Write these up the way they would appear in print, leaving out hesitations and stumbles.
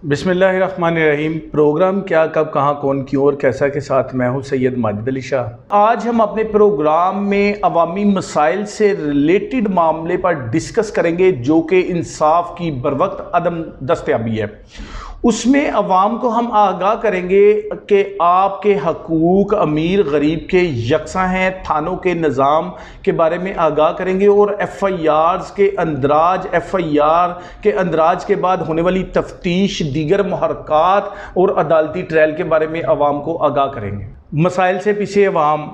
बिस्मिल्लाहिर्रहमानिर्रहीम। प्रोग्राम क्या, कब, कहाँ, कौन, क्यों और कैसा के साथ मैं हूँ सैयद माजिद अली शाह। आज हम अपने प्रोग्राम में अवामी मसाइल से रिलेटेड मामले पर डिस्कस करेंगे जो कि इंसाफ की बरवक्त अदम दस्तयाबी है। उसमें अवाम को हम आगाह करेंगे कि आपके हकूक़ अमीर गरीब के यकसा हैं। थानों के निज़ाम के बारे में आगाह करेंगे और FIRs के अंदराज, FIR के अंदराज के बाद होने वाली तफ्तीश, दीगर मुहरकात और अदालती ट्रायल के बारे में अवाम को आगाह करेंगे। मसाइल से पीछे अवाम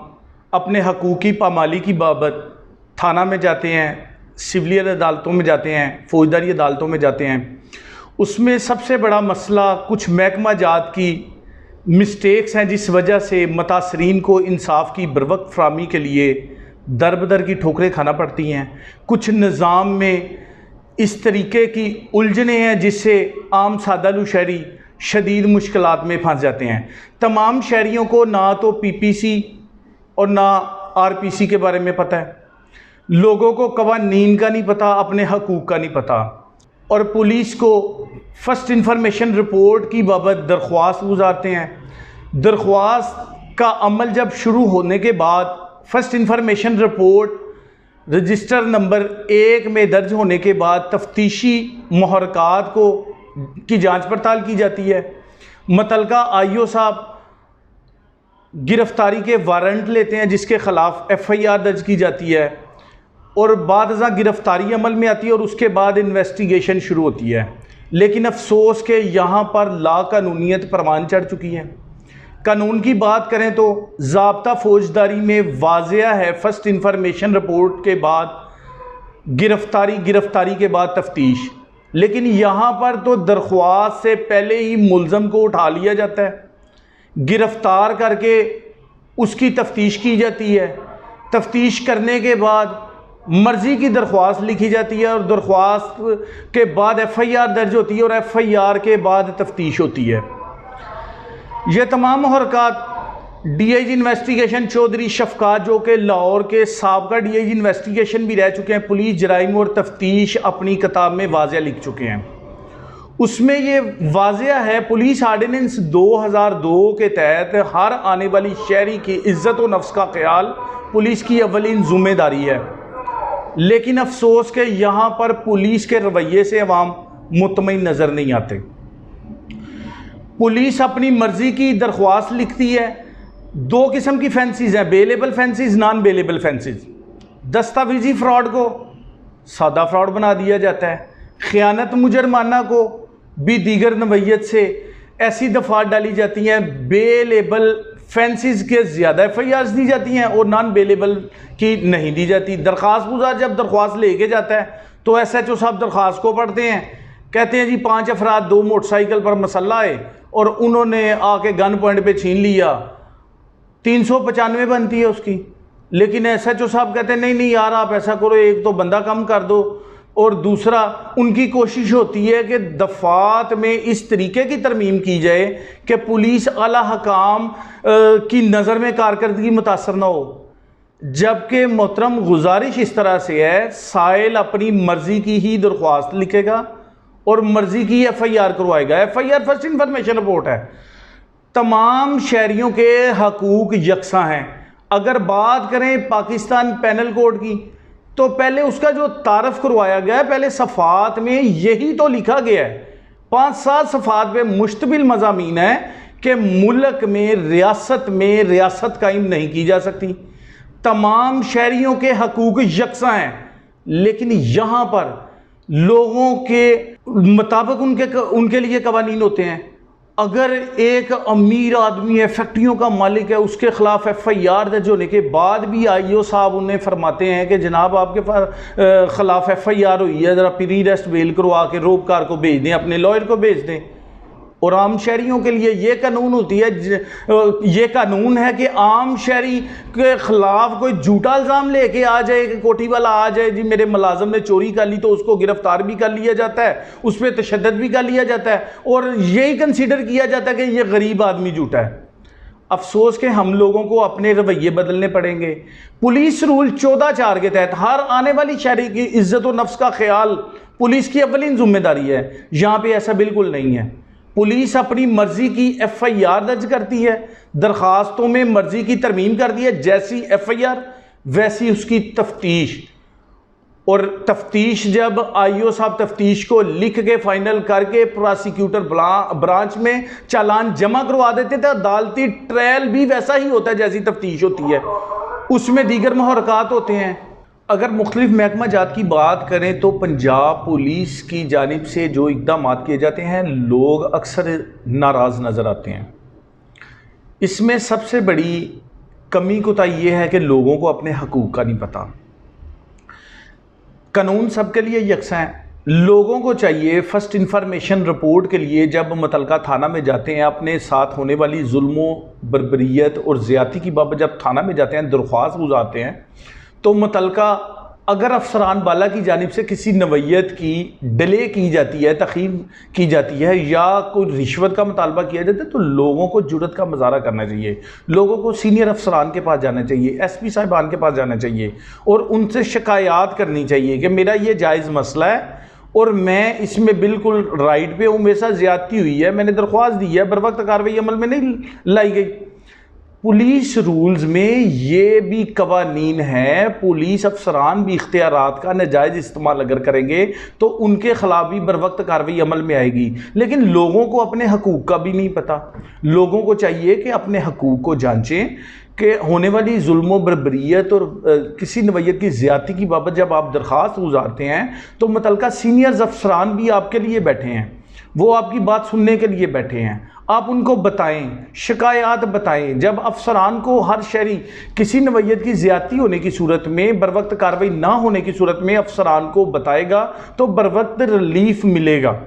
अपने हकूक़ की पामाली की बाबत थाना में जाते हैं, सिविलियन अदालतों में जाते हैं, फौजदारी अदालतों में जाते हैं। उसमें सबसे बड़ा मसला कुछ महकमा जात की मिस्टेक्स हैं जिस वजह से मुतासरीन को इंसाफ की बरवक्त फराहमी के लिए दर बदर की ठोकरें खाना पड़ती हैं। कुछ निज़ाम में इस तरीके की उलझने हैं जिससे आम सादालू शहरी शदीद मुश्किलात में फंस जाते हैं। तमाम शहरियों को ना तो PPC और ना RPC के बारे में पता है, लोगों को कवानीन का नहीं पता, अपने हकूक़ का नहीं पता, और पुलिस को फ़र्स्ट इंफॉर्मेशन रिपोर्ट की बाबत दरख्वास्त गुजारते हैं। दरख्वास्त का अमल जब शुरू होने के बाद first information report register number 1 में दर्ज होने के बाद तफ्तीशी मुहरकात की जांच पड़ताल की जाती है। मुतलका IO साहब गिरफ़्तारी के वारंट लेते हैं जिसके ख़िलाफ़ FIR दर्ज की जाती है और बाद गिरफ़्तारी अमल में आती है और उसके बाद इन्वेस्टिगेशन शुरू होती है। लेकिन अफसोस के यहाँ पर लाकानूनियत परवान चढ़ चुकी है। कानून की बात करें तो ज़ाब्ता फौजदारी में वाज़ेह है फ़र्स्ट इंफॉर्मेशन रिपोर्ट के बाद गिरफ़्तारी के बाद तफ्तीश, लेकिन यहाँ पर तो दरख्वास्त से पहले ही मुल्ज़म को उठा लिया जाता है, गिरफ़्तार करके उसकी तफ्तीश की जाती है। तफ्तीश करने के बाद मर्ज़ी की दरख्वास्त लिखी जाती है और दरख्वास्त के बाद FIR दर्ज होती है और FIR के बाद तफ्तीश होती है। ये तमाम हरकत DIG इन्वेस्टिगेशन चौधरी शफकात जो कि लाहौर के साबका DIG इन्वेस्टिगेशन भी रह चुके हैं, पुलिस जराइम और तफ्तीश अपनी किताब में वाज़ेह लिख चुके हैं। उसमें ये वाज़ेह है पुलिस आर्डिनेंस 2002 के तहत हर आने वाली शहरी की इज़्ज़त व नफ्स का ख्याल पुलिस की अव्वलीन ज़िम्मेदारी है। लेकिन अफसोस के यहाँ पर पुलिस के रवैये से अवाम मुतमईन नज़र नहीं आते। पुलिस अपनी मर्ज़ी की दरख्वास्त लिखती है। दो किस्म की फैंसीज़ हैं, बेलेबल फैंसीज़, नॉन बेलेबल फैंसीज़। दस्तावेजी फ़्रॉड को सादा फ़्रॉड बना दिया जाता है, ख़यानत मुजरमाना को भी दीगर नवैयत से ऐसी दफ़ात डाली जाती हैं। बेलेबल फैंसीज़ के ज़्यादा FIRs दी जाती हैं और नॉन बेलेबल की नहीं दी जाती। दरख्वास्त गुजार जब दरख्वास्त लेके जाता है तो SHO साहब दरख्वास्त को पढ़ते हैं, कहते हैं जी 5 अफराद 2 मोटरसाइकिल पर मसल्ला है और उन्होंने आके गन पॉइंट पे छीन लिया, 395 बनती है उसकी। लेकिन SHO साहब कहते हैं नहीं यार, आप ऐसा करो, एक तो बंदा कम कर दो, और दूसरा उनकी कोशिश होती है कि दफ़ात में इस तरीके की तरमीम की जाए कि पुलिस आला हकाम की नज़र में कारकर्दगी मुतासर ना हो। जबकि मोहतरम गुजारिश इस तरह से है, साइल अपनी मर्ज़ी की ही दरख्वास्त लिखेगा और मर्ज़ी की FIR करवाएगा। FIR फर्स्ट इंफॉर्मेशन रिपोर्ट है। तमाम शहरियों के हकूक़ यकसा हैं। अगर बात करें पाकिस्तान पैनल कोड की तो पहले उसका जो तारफ़ करवाया गया है, पहले सफ़ात में यही तो लिखा गया है, 5-7 सफ़ात पे मुश्तमिल मज़ामीन है कि मुल्क में रियासत कायम नहीं की जा सकती। तमाम शहरियों के हकूक़ यकसा हैं, लेकिन यहाँ पर लोगों के मुताबिक उनके लिए कवानीन होते हैं। अगर एक अमीर आदमी है, फैक्ट्रियों का मालिक है, उसके ख़िलाफ़ FIR दर्ज होने के बाद भी IO साहब उन्हें फरमाते हैं कि जनाब आपके ख़िलाफ़ FIR हुई है, ज़रा प्री अरेस्ट बेल करवा के रोबकार को भेज दें, अपने लॉयर को भेज दें। और आम शहरियों के लिए ये कानून होती है, ये कानून है कि आम शहरी के ख़िलाफ़ कोई झूठा इल्ज़ाम लेके आ जाए कि कोठी वाला आ जाए जी मेरे मुलाज़म ने चोरी कर ली, तो उसको गिरफ़्तार भी कर लिया जाता है, उस पर तशद्दुद भी कर लिया जाता है और यही कंसीडर किया जाता है कि ये गरीब आदमी झूठा है। अफसोस के हम लोगों को अपने रवैये बदलने पड़ेंगे। पुलिस रूल 14(4) के तहत हर आने वाली शहरी की इज़्ज़त व नफ्स का ख्याल पुलिस की अव्वलीन जिम्मेदारी है। यहाँ पे ऐसा बिल्कुल नहीं है। पुलिस अपनी मर्जी की FIR दर्ज करती है, दरखास्तों में मर्जी की तरमीम करती है, जैसी FIR वैसी उसकी तफ्तीश, और तफ्तीश जब IO साहब तफ्तीश को लिख के फाइनल करके प्रोसिक्यूटर ब्रांच में चालान जमा करवा देते थे, अदालती ट्रायल भी वैसा ही होता है जैसी तफ्तीश होती है, उसमें दीगर मुहर्रकात होते हैं। अगर मुख्तलिफ महकमा जात की बात करें तो पंजाब पुलिस की जानिब से जो इक़दाम किए जाते हैं लोग अक्सर नाराज़ नज़र आते हैं। इसमें सबसे बड़ी कमी कोताही ये है कि लोगों को अपने हकूक़ का नहीं पता। कानून सबके लिए यकसा है। लोगों को चाहिए फर्स्ट इंफॉर्मेशन रिपोर्ट के लिए जब मुतलका थाना में जाते हैं, अपने साथ होने वाली जुल्मों बर्बरियत और ज़्यादती की बाबत जब थाना में जाते हैं, दरख्वास्त गुजारते हैं, तो मुतलका अगर अफसरान बाला की जानिब से किसी नवैयत की डिले की जाती है, तख़ीर की जाती है या कोई रिश्वत का मुतालबा किया जाता है, तो लोगों को जुर्रत का मुजाहरा करना चाहिए। लोगों को सीनियर अफसरान के पास जाना चाहिए, SP साहिबान के पास जाना चाहिए और उनसे शिकायत करनी चाहिए कि मेरा ये जायज़ मसला है और मैं इसमें बिल्कुल राइट पे हूँ, मेरे साथ ज़्यादती हुई है, मैंने दरख्वास्त दी है, बर वक्त कार्रवाई अमल में नहीं लाई गई। पुलिस रूल्स में ये भी कवानीन है, पुलिस अफसरान भी इख्तियारात का नाजायज़ इस्तेमाल अगर करेंगे तो उनके खिलाफ भी बर वक्त कार्रवाई अमल में आएगी। लेकिन लोगों को अपने हकूक़ का भी नहीं पता। लोगों को चाहिए कि अपने हकूक़ को जांचें कि होने वाली जुल्म बर्बरियत और किसी नवैयत की ज़्यादती की बाबत जब आप दरख्वास्त गुजारते हैं तो मुतलका सीनियर अफसरान भी आपके लिए बैठे हैं, वो आपकी बात सुनने के लिए बैठे हैं। आप उनको बताएं, शिकायत बताएं। जब अफसरान को हर शहरी किसी नवैयत की ज़्यादती होने की सूरत में, बर वक्त कार्रवाई ना होने की सूरत में अफसरान को बताएगा तो बर वक्त रिलीफ मिलेगा।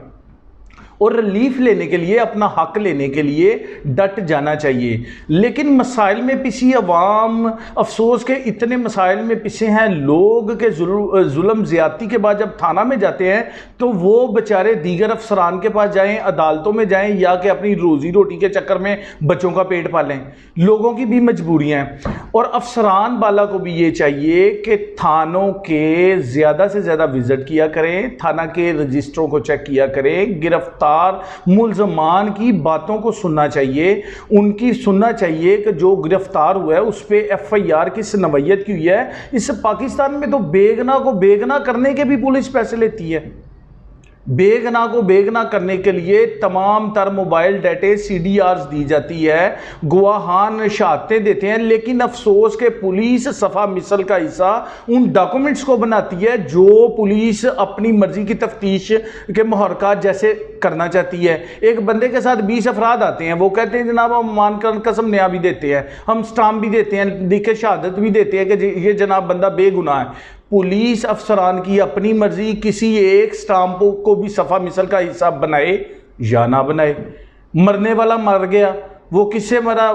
और रिलीफ लेने के लिए, अपना हक लेने के लिए डट जाना चाहिए। लेकिन मसाइल में पिसी अवाम, अफसोस के इतने मसाइल में पिसे हैं लोग के जुल्म ज़्यादती के बाद जब थाना में जाते हैं तो वो बेचारे दीगर अफसरान के पास जाएं, अदालतों में जाएं या कि अपनी रोज़ी रोटी के चक्कर में बच्चों का पेट पालें। लोगों की भी मजबूरियाँ हैं और अफसरान बाला को भी ये चाहिए कि थानों के ज़्यादा से ज़्यादा विज़िट किया करें, थाना के रजिस्टरों को चेक किया करें, गिरफ्तार मुल्ज़मान की बातों को सुनना चाहिए, उनकी सुनना चाहिए कि जो गिरफ्तार हुआ है उस पर FIR किस नवैयत की हुई है। इस पाकिस्तान में तो बेगना को बेगना करने के भी पुलिस पैसे लेती है। बेगना को बेगना करने के लिए तमाम तर मोबाइल डाटे CDRs दी जाती है, गवाहान शहादतें देते हैं, लेकिन अफसोस के पुलिस सफ़ा मिसल का हिस्सा उन डॉक्यूमेंट्स को बनाती है जो पुलिस अपनी मर्जी की तफ्तीश के मुहर्रकात जैसे करना चाहती है। एक बंदे के साथ 20 अफराद आते हैं, वो कहते हैं जनाब हम मानकर कसम न्या भी देते हैं, हम स्टाम्प भी देते हैं, लिखे शहादत भी देते हैं कि ये जनाब बंदा बेगुनाह है। पुलिस अफसरान की अपनी मर्जी किसी एक स्टाम्प को भी सफ़ा मिसल का हिस्सा बनाए या ना बनाए। मरने वाला मर गया, वो किससे मरा?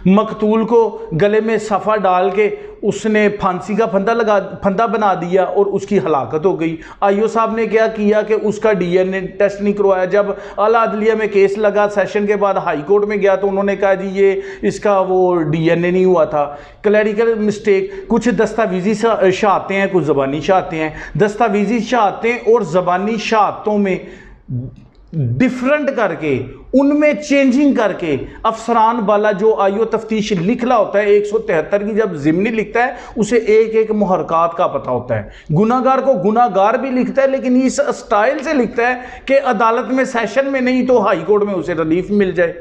मकतूल को गले में सफ़ा डाल के उसने फांसी का फंदा बना दिया और उसकी हलाकत हो गई। IO साहब ने क्या किया कि उसका DNA टेस्ट नहीं करवाया। जब आला अदलिया में केस लगा, सेशन के बाद हाई कोर्ट में गया तो उन्होंने कहा जी ये इसका वो DNA नहीं हुआ था, क्लैरिकल मिस्टेक। कुछ दस्तावेजी शहादतें हैं, कुछ ज़बानी शहादतें हैं। दस्तावेजी शहादतें और ज़बानी शहादतों में डिफरेंट करके, उनमें चेंजिंग करके अफसरान वाला जो IO तफ्तीश लिखला होता है 173 की जब ज़िमनी लिखता है उसे एक एक मुहर्रकात का पता होता है। गुनाहगार को गुनाहगार भी लिखता है, लेकिन इस स्टाइल से लिखता है कि अदालत में सेशन में नहीं तो हाई कोर्ट में उसे रिलीफ मिल जाए।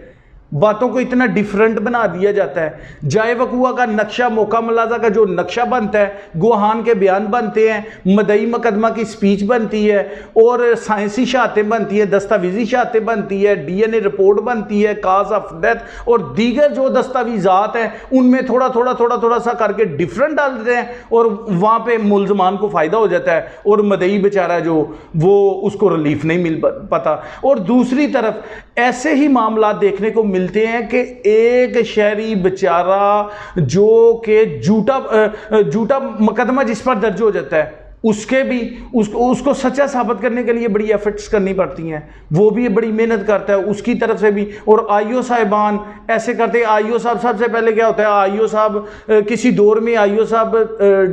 बातों को इतना डिफरेंट बना दिया जाता है। जाए वकुआ का नक्शा, मौका मुलाजा का जो नक्शा बनता है, गुहान के बयान बनते हैं, मदई मुकदमा की स्पीच बनती है और साइंसी शहादतें बनती है, दस्तावेजी शहादतें बनती है, DNA रिपोर्ट बनती है, काज ऑफ डेथ और दीगर जो दस्तावेजात हैं उनमें थोड़ा सा करके डिफरेंट डाल देते हैं और वहाँ पे मुल्ज़मान को फ़ायदा हो जाता है और मदई बेचारा जो वो उसको रिलीफ नहीं मिल पाता। और दूसरी तरफ ऐसे ही मामला देखने को मिलते हैं कि एक शहरी बेचारा जो कि झूठा मुकदमा जिस पर दर्ज हो जाता है, उसके भी उसको सच्चा साबित करने के लिए बड़ी एफर्ट्स करनी पड़ती हैं, वो भी बड़ी मेहनत करता है उसकी तरफ से भी। और आईओ साहिबान ऐसे करते हैं। आईओ साहब सबसे पहले क्या होता है, आईओ साहब किसी दौर में आईओ साहब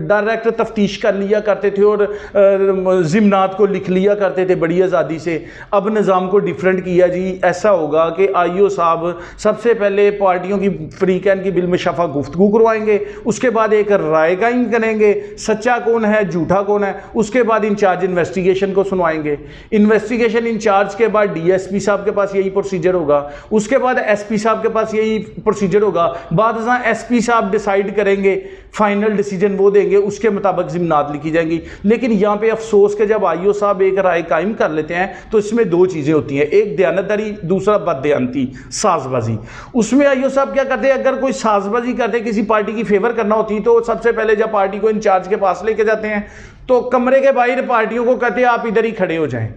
डायरेक्ट तफ्तीश कर लिया करते थे और ज़िमनात को लिख लिया करते थे बड़ी आज़ादी से। अब निज़ाम को डिफरेंट किया जी, ऐसा होगा कि आईओ साहब सबसे पहले पार्टियों की फ्रीकैन की बिल में शफा गुफ्तगू करवाएंगे, उसके बाद एक राय कायम करेंगे, सच्चा कौन है झूठा कौन है, उसके बाद इंचार्ज इन्वेस्टिगेशन को सुनवाएंगे। इन्वेस्टिगेशन इंचार्ज के बाद डीएसपी साहब के पास यही प्रोसीजर होगा, उसके बाद एसपी साहब के पास यही प्रोसीजर होगा। बाद में एसपी साहब डिसाइड करेंगे, फाइनल डिसीजन वो देंगे, उसके मुताबिक ज़िम्नात लिखी जाएंगी। लेकिन यहाँ पे अफसोस के जब आईओ साहब एक राय कायम कर लेते हैं तो इसमें दो चीज़ें होती हैं, एक दयानतदारी, दूसरा बददयानती, साजबाजी। उसमें आईओ साहब क्या करते हैं, अगर कोई साजबाजी करते किसी पार्टी की फेवर करना होती तो सबसे पहले जब पार्टी को इंचार्ज के पास लेके जाते हैं तो कमरे के बाहर पार्टियों को कहते हैं आप इधर ही खड़े हो जाएं।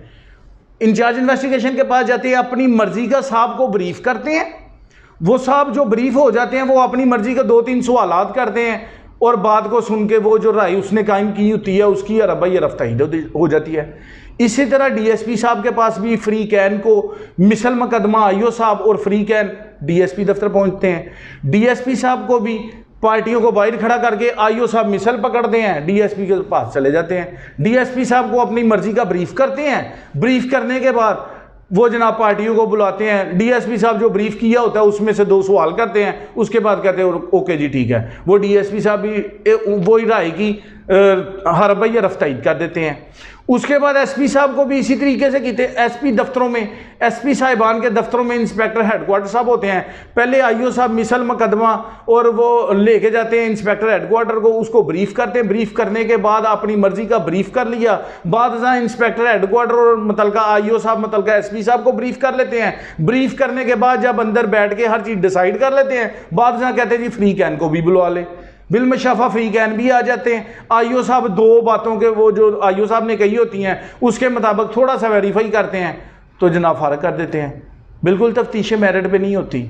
इंचार्ज इन्वेस्टिगेशन के पास जाते हैं, अपनी मर्जी का साहब को ब्रीफ करते हैं, वो साहब जो ब्रीफ हो जाते हैं वो अपनी मर्जी का 2-3 सवालात करते हैं और बात को सुन के वो जो राय उसने कायम की होती है उसकी रब्बाई रफ्ताही हो जाती है। इसी तरह डीएसपी साहब के पास भी फ्री कैन को मिसल मुकदमा आईओ साहब और फ्री कैन डीएसपी दफ्तर पहुंचते हैं। डीएसपी साहब को भी पार्टियों को बाहर खड़ा करके आईओ साहब मिसल पकड़ते हैं, डीएसपी के पास चले जाते हैं। डीएसपी साहब को अपनी मर्जी का ब्रीफ करते हैं, ब्रीफ करने के बाद वो जनाब पार्टियों को बुलाते हैं। डीएसपी साहब जो ब्रीफ किया होता है उसमें से 2 सवाल करते हैं, उसके बाद कहते हैं ओके जी ठीक है। वो डीएसपी साहब भी वही राय की हरबैया रफ्ताई कर देते हैं। उसके बाद एसपी साहब को भी इसी तरीके से कहते हैं। एसपी दफ्तरों में, एसपी साहिबान के दफ्तरों में इंस्पेक्टर हेडक्वार्टर साहब होते हैं। पहले आईओ साहब मिसल मुकदमा और वो लेके जाते हैं इंस्पेक्टर हेडक्वार्टर को, उसको ब्रीफ करते हैं। ब्रीफ करने के बाद अपनी मर्जी का ब्रीफ कर लिया, बाद में इंस्पेक्टर हेडक्वार्टर और मुतलका आईओ साहब मुतलका एसपी साहब को ब्रीफ कर लेते हैं। ब्रीफ करने के बाद जब अंदर बैठ के हर चीज़ डिसाइड कर लेते हैं, बाद में कहते हैं जी फ्री कैन को भी बुलवा ले, बिल में शफा फ्री कैन भी आ जाते हैं। आईओ साहब 2 बातों के वो जो आईओ साहब ने कही होती हैं उसके मुताबिक थोड़ा सा वेरीफाई करते हैं तो जनाब फारग कर देते हैं। बिल्कुल तफ्तीश मेरिट पे नहीं होती।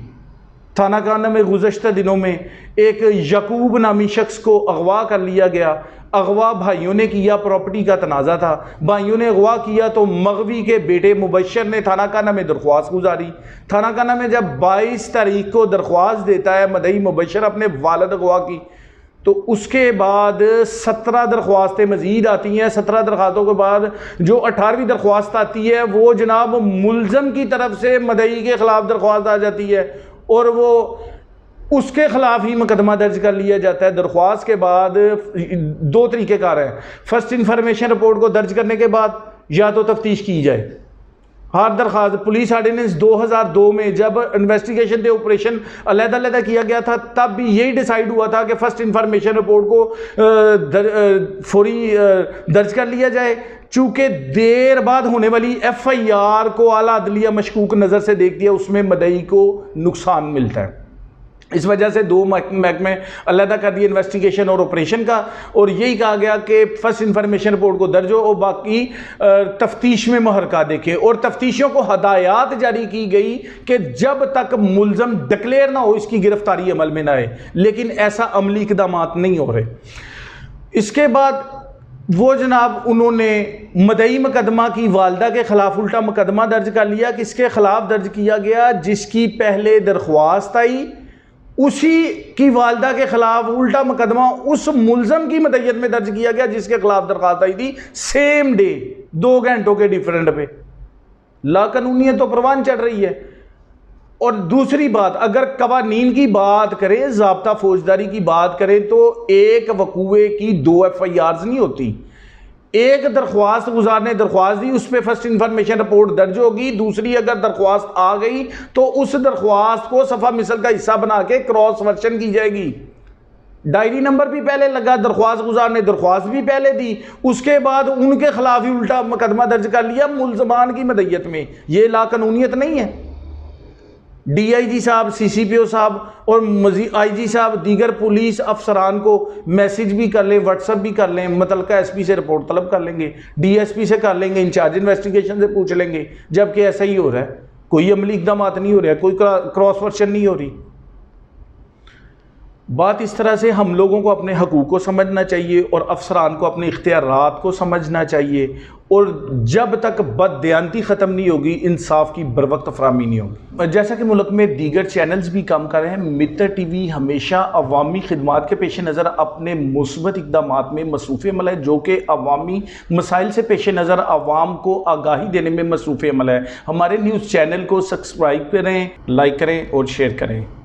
थाना काना में गुज़श्ता दिनों में एक यकूब नामी शख्स को अगवा कर लिया गया। अगवा भाइयों ने किया, प्रॉपर्टी का तनाज़ा था, भाइयों ने अगवा किया तो मगवी के बेटे मुबशर ने थाना काना में दरख्वास्त गुजारी। थाना काना में जब 22 तारीख को दरख्वास्त देता है मदई मुबशर अपने वालिद अगवा की, तो उसके बाद 17 दरख्वास्तें मज़ीद आती हैं। 17 दरख्वास्तों के बाद जो 18वीं दरख्वास्त आती है वो जनाब मुलज़म की तरफ से मदई के ख़िलाफ़ दरख्वास्त आ जाती है और वो उसके ख़िलाफ़ ही मुकदमा दर्ज कर लिया जाता है। दरख्वास्त के बाद 2 तरीक़ेकार हैं। फर्स्ट इंफॉर्मेशन रिपोर्ट को दर्ज करने के बाद या तो तफ्तीश की जाए। हर दरख्वास्त पुलिस आर्डिनेंस 2002 में जब इन्वेस्टिगेशन थे ऑपरेशन अलग-अलग किया गया था, तब भी यही डिसाइड हुआ था कि फर्स्ट इंफॉर्मेशन रिपोर्ट को फौरी दर्ज कर लिया जाए। चूँकि देर बाद होने वाली FIR को आला अदलिया मशकूक नज़र से देखती है, उसमें मदई को नुकसान मिलता है। इस वजह से 2 महकमे अलग कर दिए, इन्वेस्टिगेशन और ऑपरेशन का, और यही कहा गया कि फर्स्ट इंफॉर्मेशन रिपोर्ट को दर्ज हो और बाकी तफ्तीश में महरका देखें। और तफ्तीशियों को हदायत जारी की गई कि जब तक मुलजम डिक्लेयर ना हो इसकी गिरफ्तारी अमल में ना आए, लेकिन ऐसा अमली इक़दाम नहीं हो रहे। इसके बाद वो जनाब उन्होंने मदई मुकदमा की वालदा के ख़िलाफ़ उल्टा मुकदमा दर्ज कर लिया। किसके ख़िलाफ़ दर्ज किया गया? जिसकी पहले दरख्वास्त आई उसी की वालदा के खिलाफ उल्टा मुकदमा उस मुलजम की मदय्यत में दर्ज किया गया जिसके खिलाफ दरख्वास्त आई थी, सेम डे, 2 घंटों के डिफरेंट पे। लाकानूनियत तो परवान चढ़ रही है। और दूसरी बात, अगर कवानीन की बात करें, ज़ाब्ता फौजदारी की बात करें, तो एक वकूए की 2 FIRs नहीं होती। एक दरख्वास्त गुजार ने दरख्वास्त दी, उस पर फर्स्ट इंफॉर्मेशन रिपोर्ट दर्ज होगी। दूसरी अगर दरख्वास्त आ गई तो उस दरख्वास्त को सफ़ा मिसल का हिस्सा बना के क्रॉस वर्शन की जाएगी। डायरी नंबर भी पहले लगा, दरख्वास्त गुजार ने दरख्वास्त भी पहले दी, उसके बाद उनके खिलाफ ही उल्टा मुकदमा दर्ज कर लिया मुलजमान की मदय्यत में। ये लाकानूनियत नहीं है। DIG साहब, CCPO साहब और IG साहब दीगर पुलिस अफसरान को मैसेज भी कर लें, व्हाट्सअप भी कर लें, मुतलका SP से रिपोर्ट तलब कर लेंगे, DSP से कर लेंगे, इंचार्ज इन्वेस्टिगेशन से पूछ लेंगे, जबकि ऐसा ही हो रहा है। कोई अमली इक़दाम नहीं हो रहा है, कोई क्रॉस वर्शन नहीं हो रही। बात इस तरह से हम लोगों को अपने हकूक़ को समझना चाहिए और अफसरान को अपने इख्तियारात को समझना चाहिए, और जब तक बददियानती ख़त्म नहीं होगी इंसाफ की बर वक्त फराहमी नहीं होगी। जैसा कि मुल्क में दीगर चैनल्स भी काम कर रहे हैं, मित्तर टीवी हमेशा अवामी खिदमात के पेश नज़र अपने मुस्बत इक़दामात में मसरूफ़ अमल है, जो कि अवामी मसाइल से पेश नज़र आवाम को आगाही देने में मसरूफ़ अमल है। हमारे न्यूज़ चैनल को सब्सक्राइब करें, लाइक करें और शेयर करें।